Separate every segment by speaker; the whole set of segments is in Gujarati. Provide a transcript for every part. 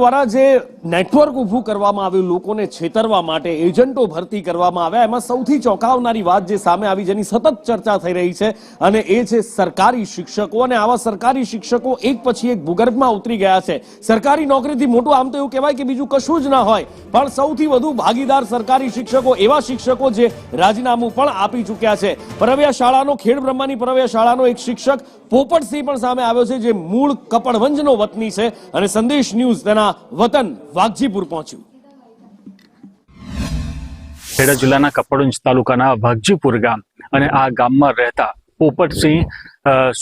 Speaker 1: દ્વારા જે નેટવર્ક ઊભું કરવામાં આવ્યું લોકોને છેતરવા માટે, એજન્ટો ભરતી કરવામાં આવ્યા, એમાં સૌથી ચોંકાવનારી વાત જે સામે આવી, જેની સતત ચર્ચા થઈ રહી છે, અને એ છે સરકારી શિક્ષકો. અને આવા સરકારી શિક્ષકો એક પછી એક ભૂગર્ભમાં ઉતરી ગયા છે. સરકારી નોકરીથી મોટું આમ તો એવું કહેવાય કે બીજું કશું જ ના હોય, પણ સૌથી વધુ ભાગીદાર સરકારી શિક્ષકો, એવા શિક્ષકો જે રાજીનામું પણ આપી ચૂક્યા છે. પરવ્યા શાળાનો, ખેડ બ્રહ્માની પરવ્યા શાળાનો એક શિક્ષક પોપટસિંહ પણ સામે આવ્યો છે, જે મૂળ કપડવંજનો વતની છે, અને સંદેશ ન્યૂઝ તેના વતન વાઘજીપુર પહોંચ્યું.
Speaker 2: ખેડા જિલ્લાના કપડવંજ તાલુકાના વાઘજીપુર ગામ, અને આ ગામમાં રહેતા પોપટસિંહ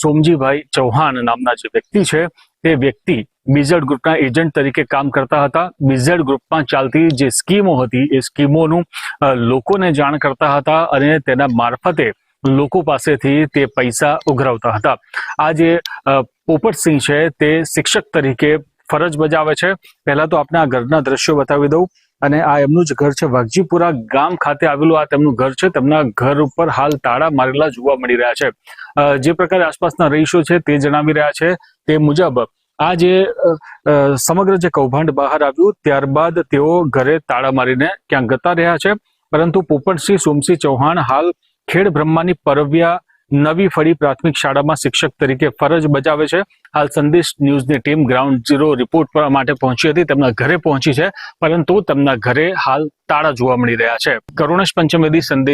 Speaker 2: સોમજીભાઈ ચૌહાણ નામના જે વ્યક્તિ છે, તે વ્યક્તિ બીઝેડ ગ્રુપના એજન્ટ તરીકે કામ કરતા હતા. બીઝેડ ગ્રુપમાં ચાલતી જે સ્કીમો હતી, એ સ્કીમોનું લોકોને જાણ કરતા હતા અને તેના મારફતે લોકો પાસેથી તે પૈસા ઉઘરાવતા હતા. આ જે પોપટસિંહ છે તે શિક્ષક તરીકે ફરજ બજાવે છે. પહેલા તો આપણે આ ઘરના દ્રશ્યો બતાવી દઉં. અને આ એમનું જ ઘર છે, વાઘજીપુરા ગામ ખાતે આવેલું આ તેમનું ઘર છે. તેમના ઘર ઉપર હાલ તાળા મારેલા જોવા મળી રહ્યા છે. જે પ્રકારે આસપાસના રહીશો છે તે જણાવી રહ્યા છે તે મુજબ આ જે સમગ્ર જે કૌભાંડ બહાર આવ્યું ત્યારબાદ તેઓ ઘરે તાળા મારીને ક્યાંક જતા રહ્યા છે. પરંતુ પોપટસિંહ સોમસિંહ ચૌહાણ હાલ ખેડ બ્રહ્માની પરવ્યા નવી ફળી પ્રાથમિક શાળામાં શિક્ષક તરીકે ફરજ બજાવે છે. હાલ સંદેશ ન્યૂઝની ટીમ ગ્રાઉન્ડ ઝીરો રિપોર્ટ માટે પહોંચી હતી, તેમના ઘરે પહોંચી છે, પરંતુ તેમના ઘરે હાલ તાળા જોવા મળી રહ્યા છે. કરુણેશ પંચમેદી, સંદેશ.